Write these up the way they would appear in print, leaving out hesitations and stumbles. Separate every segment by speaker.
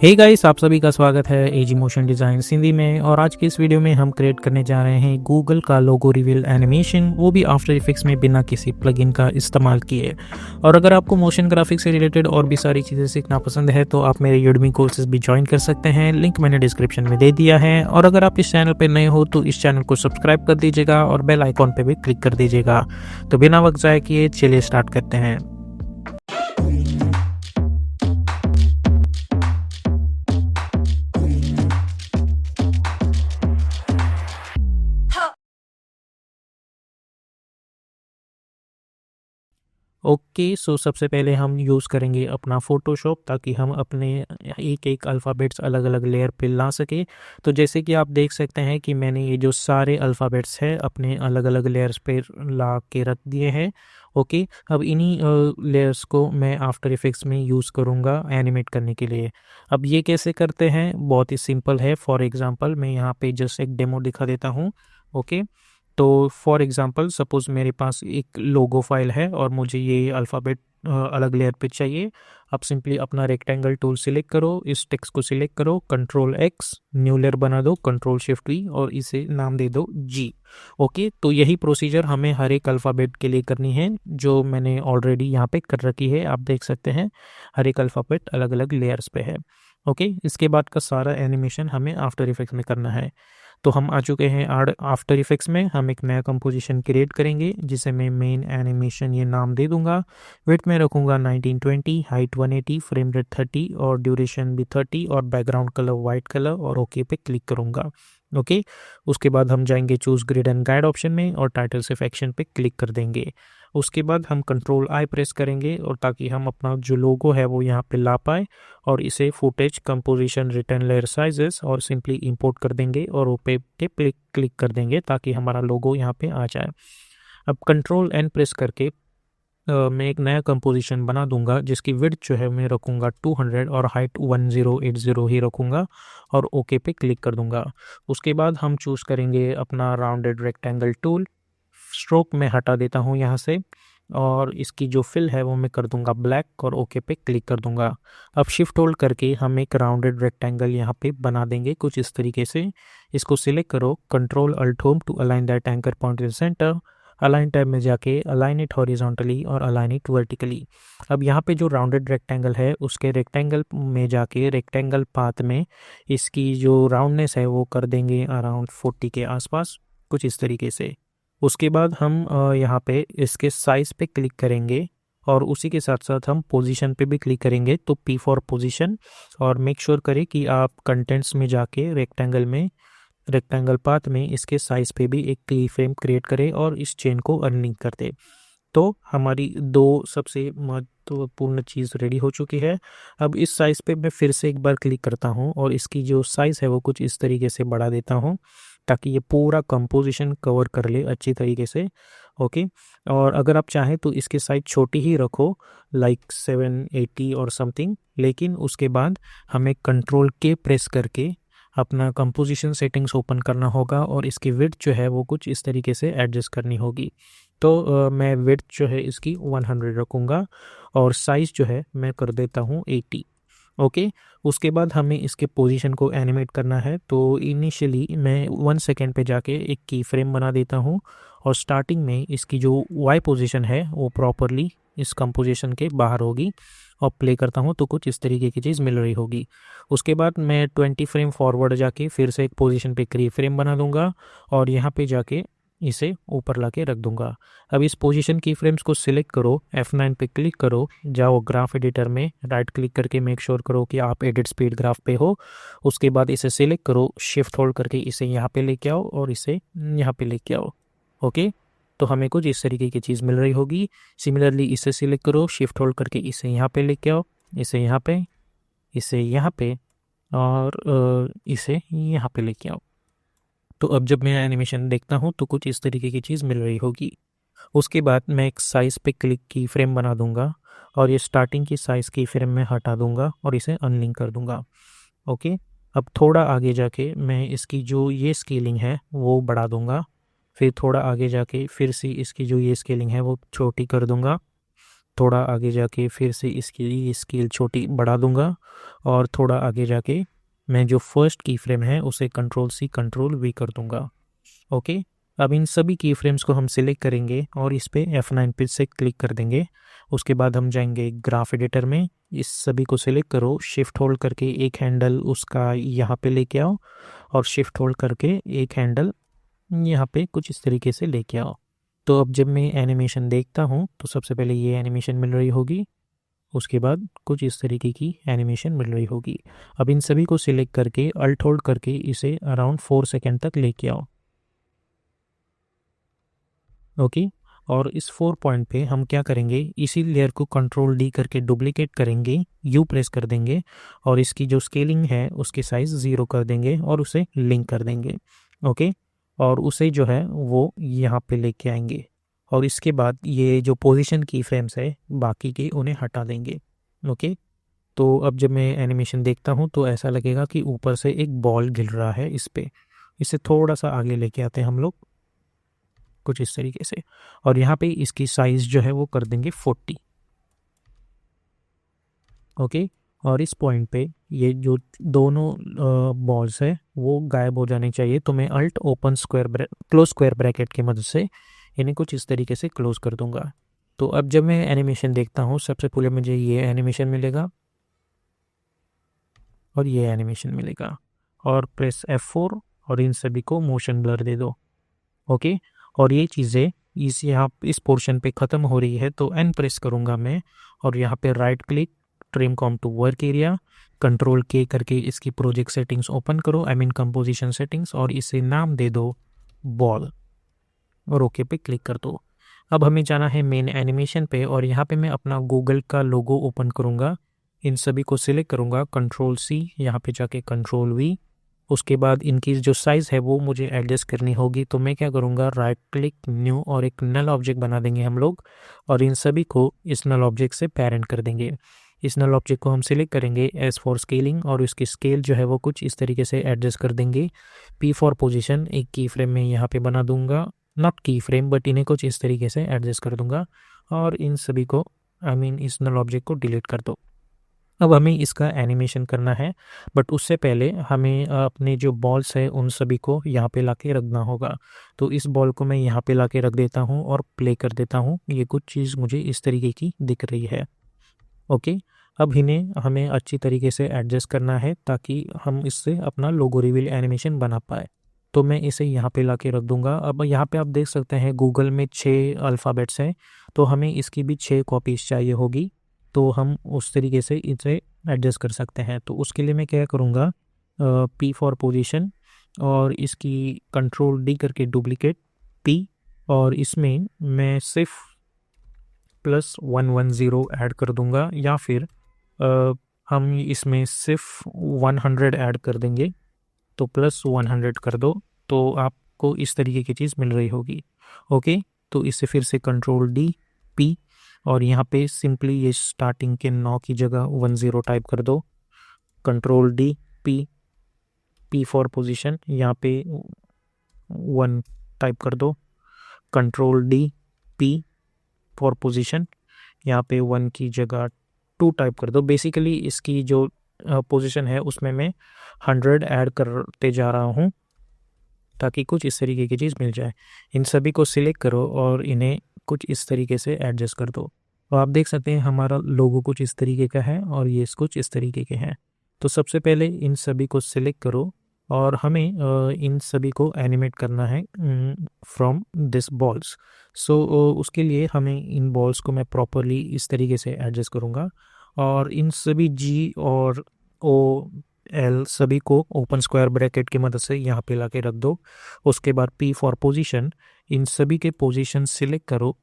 Speaker 1: Hey guys, आप सभी का स्वागत है एजी मोशन डिज़ाइन हिंदी में। और आज की इस वीडियो में हम क्रिएट करने जा रहे हैं गूगल का लोगो रिवील एनिमेशन, वो भी आफ्टर इफेक्ट्स में बिना किसी प्लगइन का इस्तेमाल किए। और अगर आपको मोशन ग्राफिक्स से रिलेटेड और भी सारी चीज़ें सीखना पसंद है तो आप मेरे यूडमी कोर्सेज भी ज्वाइन कर सकते हैं, लिंक मैंने डिस्क्रिप्शन में दे दिया है। और अगर आप इस चैनल पर नए हो तो इस चैनल को सब्सक्राइब कर दीजिएगा और बेल आइकॉन पर भी क्लिक कर दीजिएगा। तो बिना वक्त ज़ाया किए चलिए स्टार्ट करते हैं। ओके, सो सबसे पहले हम यूज़ करेंगे अपना फ़ोटोशॉप, ताकि हम अपने एक एक अल्फ़ाबेट्स अलग अलग लेयर पे ला सके। तो जैसे कि आप देख सकते हैं कि मैंने ये जो सारे अल्फ़ाबेट्स हैं अपने अलग अलग लेयर्स पे ला के रख दिए हैं। ओके, अब इन्हीं लेयर्स को मैं आफ्टर इफेक्ट्स में यूज़ करूँगा एनिमेट करने के लिए। अब ये कैसे करते हैं, बहुत ही सिंपल है। फॉर एग्ज़ाम्पल मैं यहाँ पे जस्ट एक डेमो दिखा देता हूँ। ओके, तो फॉर एग्ज़ाम्पल सपोज़ मेरे पास एक लोगो फाइल है और मुझे ये अल्फ़ाबेट अलग लेयर पे चाहिए। आप सिंपली अपना रेक्टेंगल टूल सिलेक्ट करो, इस टेक्स्ट को सिलेक्ट करो, कंट्रोल एक्स, न्यू लेयर बना दो, कंट्रोल शिफ्ट वी और इसे नाम दे दो जी। ओके, तो यही प्रोसीजर हमें हर एक अल्फ़ाबेट के लिए करनी है, जो मैंने ऑलरेडी यहाँ पे कर रखी है। आप देख सकते हैं हर एक अल्फ़ाबेट अलग अलग लेयर्स पे है। ओके, इसके बाद का सारा एनिमेशन हमें आफ्टर इफेक्ट्स में करना है। तो हम आ चुके हैं आफ्टर इफेक्ट्स में। हम एक नया कंपोजिशन क्रिएट करेंगे जिसे मैं मेन एनिमेशन ये नाम दे दूंगा। विड्थ में रखूंगा 1920, हाइट 180, फ्रेम रेट 30 और ड्यूरेशन भी 30 और बैकग्राउंड कलर वाइट कलर और ओके पे क्लिक करूंगा। ओके, उसके बाद हम जाएंगे choose grid and guide option में और टाइटल सिर्फ एक्शन पे क्लिक कर देंगे। उसके बाद हम कंट्रोल आई प्रेस करेंगे और ताकि हम अपना जो लोगो है वो यहाँ पे ला पाए, और इसे footage composition return layer sizes और सिंपली इंपोर्ट कर देंगे और ओके पे क्लिक कर देंगे ताकि हमारा लोगो यहाँ पे आ जाए। अब कंट्रोल एन प्रेस करके मैं एक नया कंपोजिशन बना दूंगा जिसकी विड्थ जो है मैं रखूँगा 200 और हाइट 1080 ही रखूँगा और ओके पे क्लिक कर दूंगा। उसके बाद हम चूज़ करेंगे अपना राउंडेड रेक्टेंगल टूल। स्ट्रोक में हटा देता हूँ यहाँ से और इसकी जो फिल है वो मैं कर दूंगा ब्लैक और ओके पे क्लिक कर दूंगा। अब शिफ्ट होल्ड करके हम एक राउंडेड रेक्टेंगल यहाँ पे बना देंगे कुछ इस तरीके से। इसको सिलेक्ट करो, control alt home to align that anchor point in centre. Align tab में जाके अलाइन इट हॉरिजॉन्टली और अलाइन इट वर्टिकली। अब यहाँ पे जो राउंडेड रेक्टेंगल है उसके रेक्टेंगल में जाके रेक्टेंगल पाथ में इसकी जो राउंडनेस है वो कर देंगे अराउंड 40 के आसपास, कुछ इस तरीके से। उसके बाद हम यहाँ पे इसके साइज़ पे क्लिक करेंगे और उसी के साथ साथ हम पोजीशन पे भी क्लिक करेंगे। तो पी फॉर पोजीशन, और मेक श्योर करें कि आप कंटेंट्स में जाके रेक्टेंगल पाथ में इसके साइज़ पे भी एक की फ्रेम क्रिएट करें और इस चेन को अनलिंक कर दे। तो हमारी दो सबसे महत्वपूर्ण चीज़ रेडी हो चुकी है। अब इस साइज़ पे मैं फिर से एक बार क्लिक करता हूँ और इसकी जो साइज़ है वो कुछ इस तरीके से बढ़ा देता हूँ ताकि ये पूरा कंपोजिशन कवर कर ले अच्छी तरीके से। ओके, और अगर आप चाहें तो इसकी साइज़ छोटी ही रखो, लाइक 780 और समथिंग। लेकिन उसके बाद हमें कंट्रोल के प्रेस करके अपना कंपोजिशन सेटिंग्स ओपन करना होगा और इसकी विड्थ जो है वो कुछ इस तरीके से एडजस्ट करनी होगी। तो मैं विड्थ जो है इसकी 100 रखूँगा और साइज़ जो है मैं कर देता हूँ 80। ओके, उसके बाद हमें इसके पोजीशन को एनिमेट करना है। तो इनिशियली मैं 1 सेकेंड पे जाके एक की फ्रेम बना देता हूँ और स्टार्टिंग में इसकी जो वाई पोजीशन है वो प्रॉपरली इस कंपोजिशन के बाहर होगी और प्ले करता हूँ तो कुछ इस तरीके की चीज़ मिल रही होगी। उसके बाद मैं 20 फ्रेम फॉरवर्ड जाके फिर से एक पोजीशन पे की फ्रेम बना दूंगा और यहाँ पे जाके इसे ऊपर ला के रख दूंगा। अब इस पोजीशन की फ्रेम्स को सिलेक्ट करो, F9 पे क्लिक करो, जाओ ग्राफ एडिटर में, राइट क्लिक करके मेक श्योर करो कि आप एडिट स्पीड ग्राफ पे हो। उसके बाद इसे सिलेक्ट करो, शिफ्ट होल्ड करके इसे यहाँ पे लेके आओ और इसे यहाँ पे लेके आओ। ओके, तो हमें कुछ इस तरीके की चीज़ मिल रही होगी। सिमिलरली इसे सिलेक्ट करो, शिफ्ट होल्ड करके इसे यहाँ पे लेके आओ, इसे यहाँ पे, इसे यहाँ पे और इसे यहाँ पे लेके आओ। तो अब जब मैं एनिमेशन देखता हूँ तो कुछ इस तरीके की चीज़ मिल रही होगी। उसके बाद मैं एक साइज़ पे क्लिक की फ्रेम बना दूंगा और ये स्टार्टिंग की साइज़ की फ्रेम में हटा दूंगा और इसे अनलिंक कर दूंगा। ओके, अब थोड़ा आगे जाके मैं इसकी जो ये स्केलिंग है वो बढ़ा दूंगा। फिर थोड़ा आगे जाके फिर से इसकी जो ये स्केलिंग है वो छोटी कर दूंगा। थोड़ा आगे जाके फिर से इसकी ये स्केल छोटी बढ़ा दूंगा और थोड़ा आगे जाके मैं जो फर्स्ट की फ्रेम है उसे कंट्रोल सी कंट्रोल वी कर दूंगा। ओके, अब इन सभी की फ्रेम्स को हम सिलेक्ट करेंगे और इस पे F9 पे से क्लिक कर देंगे। उसके बाद हम जाएंगे ग्राफ एडिटर में, इस सभी को सिलेक्ट करो, शिफ्ट होल्ड करके एक हैंडल उसका यहाँ पे लेके आओ और शिफ्ट होल्ड करके एक हैंडल यहाँ पे कुछ इस तरीके से लेके आओ। तो अब जब मैं एनिमेशन देखता हूँ तो सबसे पहले ये एनिमेशन मिल रही होगी, उसके बाद कुछ इस तरीके की एनिमेशन मिल रही होगी। अब इन सभी को सिलेक्ट करके अल्ट होल्ड करके इसे अराउंड 4 सेकेंड तक लेके आओ। ओके, और इस 4 पॉइंट पे हम क्या करेंगे, इसी लेयर को कंट्रोल डी करके डुप्लीकेट करेंगे, यू प्रेस कर देंगे और इसकी जो स्केलिंग है उसकी साइज़ 0 कर देंगे और उसे लिंक कर देंगे। ओके, और उसे जो है वो यहाँ पे लेके आएंगे और इसके बाद ये जो पोजीशन की फ्रेम्स है बाकी के उन्हें हटा देंगे। ओके, तो अब जब मैं एनिमेशन देखता हूँ तो ऐसा लगेगा कि ऊपर से एक बॉल गिर रहा है इस पे। इसे थोड़ा सा आगे लेके आते हैं हम लोग कुछ इस तरीके से, और यहाँ पे इसकी साइज़ जो है वो कर देंगे 40। ओके, और इस पॉइंट पे ये जो दोनों बॉल्स है वो गायब हो जाने चाहिए, तो मैं alt open close square bracket की मदद से इन्हें कुछ इस तरीके से क्लोज कर दूंगा। तो अब जब मैं एनिमेशन देखता हूँ सबसे पहले मुझे ये एनिमेशन मिलेगा और ये एनिमेशन मिलेगा, और प्रेस F4 और इन सभी को मोशन ब्लर दे दो। ओके, और ये चीज़ें यहाँ इस पोर्शन पे ख़त्म हो रही है तो एन प्रेस करूँगा मैं और यहाँ पे right click, trim comp to work area, control K करके इसकी प्रोजेक्ट सेटिंग्स ओपन करो, आई मीन कंपोजिशन सेटिंग्स, और इसे नाम दे दो बॉल और ओके पे क्लिक कर दो। अब हमें जाना है मेन एनिमेशन पे और यहाँ पे मैं अपना गूगल का लोगो ओपन करूँगा, इन सभी को सिलेक्ट करूँगा, कंट्रोल सी, यहाँ पे जाके कंट्रोल वी, उसके बाद इनकी जो साइज़ है वो मुझे एडजस्ट करनी होगी, तो मैं क्या करूँगा, राइट क्लिक, न्यू, और एक नल ऑब्जेक्ट बना देंगे हम लोग और इन सभी को इस नल ऑब्जेक्ट से पेरेंट कर देंगे। इस नल ऑब्जेक्ट को हम सिलेक्ट करेंगे एस फॉर स्केलिंग और इसकी स्केल जो है वो कुछ इस तरीके से एडजस्ट कर देंगे। पी फॉर पोजीशन, एक की फ्रेम में यहाँ पे बना दूंगा, नॉट की फ्रेम बट इन्हें कुछ इस तरीके से एडजस्ट कर दूंगा और इन सभी को आई मीन इस नल ऑब्जेक्ट को डिलीट कर दो। अब हमें इसका एनिमेशन करना है बट उससे पहले हमें अपने जो बॉल्स है उन सभी को यहाँ पे लाके रखना होगा। तो इस बॉल को मैं यहाँ पे लाके रख देता हूँ और प्ले कर देता हूँ, ये कुछ चीज़ मुझे इस तरीके की दिख रही है। ओके, अब इन्हें हमें अच्छी तरीके से एडजस्ट करना है ताकि हम इससे अपना लोगो रिवील एनिमेशन बना पाए। तो मैं इसे यहाँ पे लाके रख दूंगा। अब यहाँ पे आप देख सकते हैं गूगल में 6 अल्फ़ाबेट्स हैं, तो हमें इसकी भी 6 कॉपीज़ चाहिए होगी, तो हम उस तरीके से इसे एडजस्ट कर सकते हैं। तो उसके लिए मैं क्या करूँगा, पी फॉर पोजीशन और इसकी कंट्रोल डी करके डुप्लीकेट पी, और इसमें मैं सिर्फ +110 ऐड कर दूंगा या फिर हम इसमें सिर्फ 100 ऐड कर देंगे, तो +100 कर दो, तो आपको इस तरीके की चीज़ मिल रही होगी। ओके, तो इसे फिर से कंट्रोल डी पी और यहाँ पे सिंपली ये स्टार्टिंग के 9 की जगह 10 टाइप कर दो, control D P, P for position, यहाँ पे 1 टाइप कर दो, control D P for position, यहाँ पे 1 की जगह 2 टाइप कर दो। बेसिकली इसकी जो पोजीशन है उसमें मैं 100 ऐड करते जा रहा हूँ ताकि कुछ इस तरीके की चीज़ मिल जाए। इन सभी को सिलेक्ट करो और इन्हें कुछ इस तरीके से एडजस्ट कर दो। तो आप देख सकते हैं हमारा लोगो कुछ इस तरीके का है और ये कुछ इस तरीके के हैं। तो सबसे पहले इन सभी को सिलेक्ट करो और हमें इन सभी को एनिमेट करना है फ्रॉम दिस बॉल्स। सो उसके लिए हमें इन बॉल्स को मैं प्रॉपरली इस तरीके से एडजस्ट करूँगा और इन सभी जी और ओ एल सभी को ओपन स्क्वायर ब्रैकेट की मदद से यहाँ पे लाके रख दो। उसके बाद पी फॉर पोजीशन, इन सभी के पोजीशन सिलेक्ट करो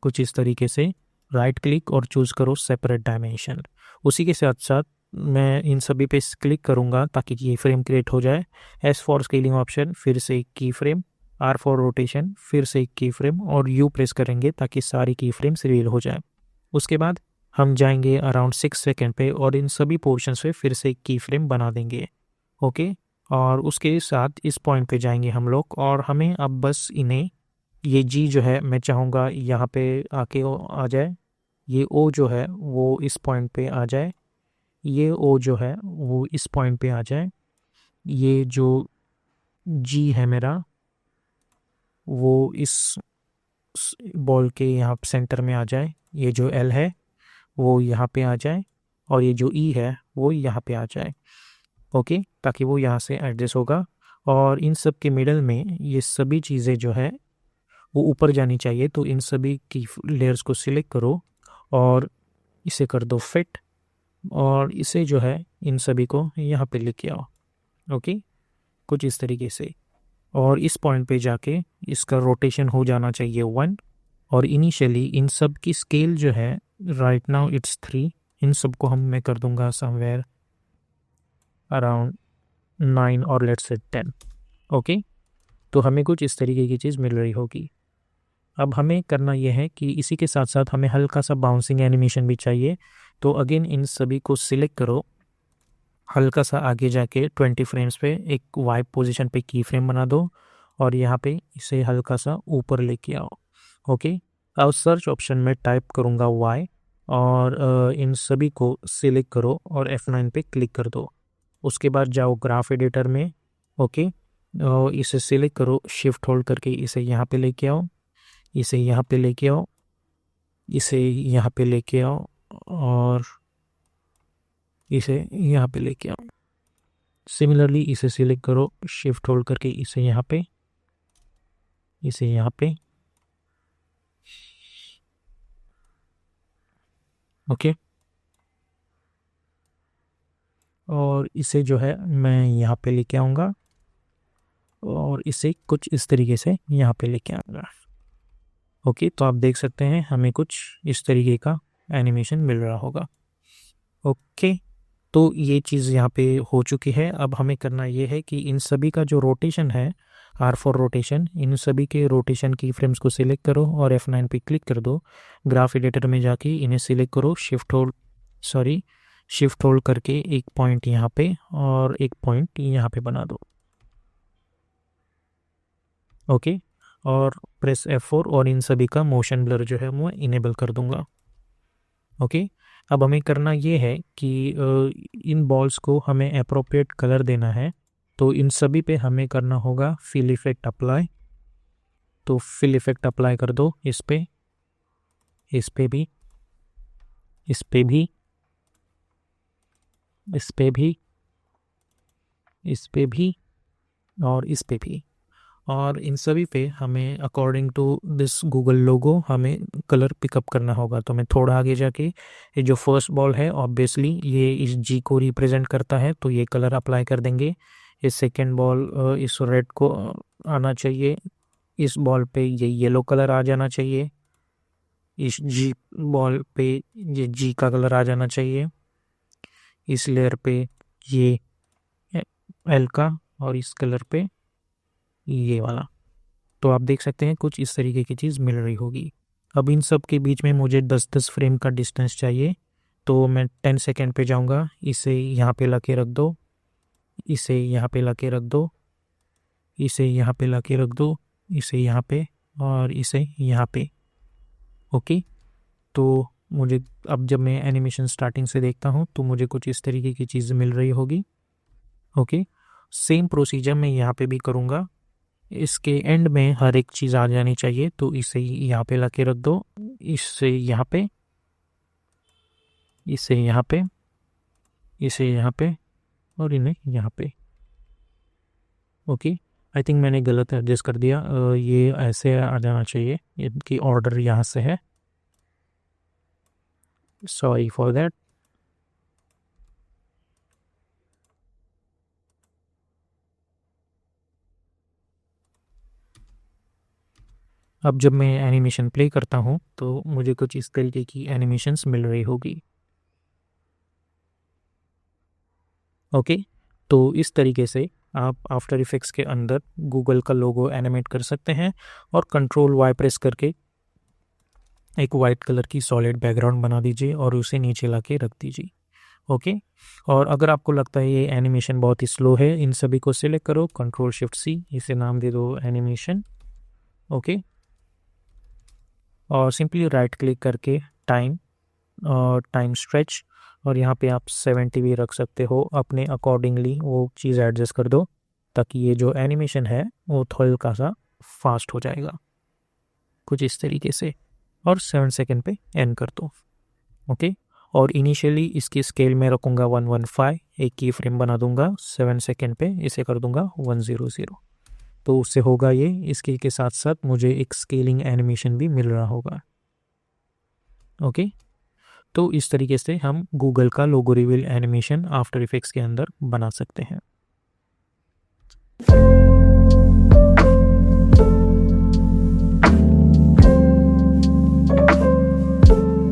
Speaker 1: कुछ इस तरीके से, राइट क्लिक और चूज़ करो सेपरेट डायमेंशन। उसी के साथ साथ मैं इन सभी पे क्लिक करूँगा ताकि ये फ्रेम क्रिएट हो जाए। एस फॉर स्केलिंग ऑप्शन, फिर से एक की फ्रेम, आर फॉर रोटेशन, फिर से एक की फ्रेम और यू प्रेस करेंगे ताकि सारी की फ्रेम्स रिवील हो जाए। उसके बाद हम जाएंगे अराउंड 6 सेकेंड पे और इन सभी पोर्शंस पे फिर से एक की फ्रेम बना देंगे। ओके, और उसके साथ इस पॉइंट पे जाएंगे हम लोग और हमें अब बस इन्हें, ये जी जो है मैं चाहूँगा यहाँ पे आके आ जाए, ये ओ जो है वो इस पॉइंट पे आ जाए, ये ओ जो है वो इस पॉइंट पे आ जाए, ये जो जी है मेरा वो इस बॉल के यहाँ सेंटर में आ जाए, ये जो एल है वो यहाँ पे आ जाए, और ये जो ई है वो यहाँ पे आ जाए। ओके, ताकि वो यहाँ से एडजस्ट होगा। और इन सब के मिडल में ये सभी चीज़ें जो है वो ऊपर जानी चाहिए, तो इन सभी की लेयर्स को सिलेक्ट करो और इसे कर दो फिट, और इसे जो है इन सभी को यहाँ पे लेके आओ। ओके, कुछ इस तरीके से, और इस पॉइंट पे जाके इसका रोटेशन हो जाना चाहिए 1। और इनिशियली इन सब की स्केल जो है राइट नाउ इट्स 3, इन सब को मैं कर दूंगा समवेयर अराउंड 9 और लेट्स से 10। ओके, तो हमें कुछ इस तरीके की चीज़ मिल रही होगी। अब हमें करना यह है कि इसी के साथ साथ हमें हल्का सा बाउंसिंग एनिमेशन भी चाहिए। तो अगेन इन सभी को सिलेक्ट करो, हल्का सा आगे जाके 20 फ्रेम्स पे एक वाइप पोजीशन पे की फ्रेम बना दो, और यहाँ पे इसे हल्का सा ऊपर लेके आओ। ओके, अब सर्च ऑप्शन में टाइप करूँगा वाई, और इन सभी को सिलेक्ट करो और F9 पे क्लिक कर दो। उसके बाद जाओ ग्राफ एडिटर में। ओके, इसे सिलेक्ट करो, शिफ्ट होल्ड करके इसे यहाँ पे लेके आओ, इसे यहाँ पे लेके आओ, इसे यहाँ पे लेके आओ, और इसे यहाँ पे लेके आओ। सिमिलरली इसे सिलेक्ट करो, शिफ्ट होल्ड करके इसे यहाँ पे, इसे यहाँ पे। ओके, और इसे जो है मैं यहाँ पे लेके आऊँगा, और इसे कुछ इस तरीके से यहाँ पे लेके आऊँगा। ओके, तो आप देख सकते हैं हमें कुछ इस तरीके का एनिमेशन मिल रहा होगा। ओके, तो ये चीज़ यहाँ पे हो चुकी है। अब हमें करना ये है कि इन सभी का जो रोटेशन है, R4 रोटेशन, इन सभी के रोटेशन की फ्रेम्स को सिलेक्ट करो और F9 पे क्लिक कर दो। ग्राफ एडिटर में जाके इन्हें सिलेक्ट करो, शिफ्ट होल्ड करके एक पॉइंट यहाँ पे और एक पॉइंट यहाँ पे बना दो। ओके, और प्रेस F4 और इन सभी का मोशन ब्लर जो है वो इनेबल कर दूंगा। ओके, अब हमें करना ये है कि इन बॉल्स को हमें अप्रोप्रिएट कलर देना है, तो इन सभी पे हमें करना होगा फिल इफेक्ट अप्लाई। तो फिल इफेक्ट अप्लाई कर दो इस पे, इस पे भी, इस पे भी, इस पे भी, इस पे भी, और इस पे भी। और इन सभी पे हमें अकॉर्डिंग टू दिस गूगल लोगो हमें कलर पिकअप करना होगा। तो मैं थोड़ा आगे जाके, ये जो फर्स्ट बॉल है ऑब्वियसली ये इस जी को रिप्रेजेंट करता है, तो ये कलर अप्लाई कर देंगे। इस सेकेंड बॉल इस रेड को आना चाहिए, इस बॉल पे ये येलो कलर आ जाना चाहिए, इस जी बॉल पे ये जी का कलर आ जाना चाहिए, इस लेयर पे ये एल का, और इस कलर पे ये वाला। तो आप देख सकते हैं कुछ इस तरीके की चीज़ मिल रही होगी। अब इन सब के बीच में मुझे 10-10 फ्रेम का डिस्टेंस चाहिए, तो मैं 10 सेकेंड पे जाऊंगा, इसे यहाँ पे ला के रख दो, इसे यहाँ पे ला के रख दो, इसे यहाँ पे ला के रख दो, इसे यहाँ पे, और इसे यहाँ पे। ओके, तो मुझे अब जब मैं एनिमेशन स्टार्टिंग से देखता हूँ तो मुझे कुछ इस तरीके की चीज़ मिल रही होगी। ओके, सेम प्रोसीजर मैं यहाँ पे भी करूँगा। इसके एंड में हर एक चीज़ आ जानी चाहिए, तो इसे यहाँ पे ला के रख दो, इससे यहाँ पे, इसे यहाँ पे, इसे यहाँ पे, और इन्हें यहाँ पे। ओके, आई थिंक मैंने गलत एडजस्ट कर दिया, ये ऐसे आ जाना चाहिए, इनकी ऑर्डर यहाँ से है, सॉरी फॉर दैट। अब जब मैं एनिमेशन प्ले करता हूँ तो मुझे कुछ इस तरीके की एनिमेशंस मिल रही होगी। ओके, तो इस तरीके से आप आफ्टर इफेक्ट्स के अंदर गूगल का लोगो एनिमेट कर सकते हैं, और कंट्रोल वाई प्रेस करके एक वाइट कलर की सॉलिड बैकग्राउंड बना दीजिए और उसे नीचे ला के रख दीजिए। ओके, और अगर आपको लगता है ये एनिमेशन बहुत ही स्लो है, इन सभी को सिलेक्ट करो, कंट्रोल शिफ्ट सी, इसे नाम दे दो एनिमेशन। ओके, और सिंपली राइट क्लिक करके टाइम और टाइम स्ट्रेच और यहाँ पे आप 70 भी रख सकते हो, अपने अकॉर्डिंगली वो चीज़ एडजस्ट कर दो ताकि ये जो एनिमेशन है वो थोड़ा सा फास्ट हो जाएगा, कुछ इस तरीके से। और 7 सेकंड पे एंड कर दो। ओके, और इनिशियली इसकी स्केल में रखूँगा 115, एक की फ्रेम बना दूंगा 7 सेकंड पे, इसे कर दूंगा 100। तो उससे होगा ये, इसके के साथ साथ मुझे एक स्केलिंग एनिमेशन भी मिल रहा होगा। ओके, तो इस तरीके से हम गूगल का लोगो रिवील एनिमेशन आफ्टर इफेक्ट्स के अंदर बना सकते हैं।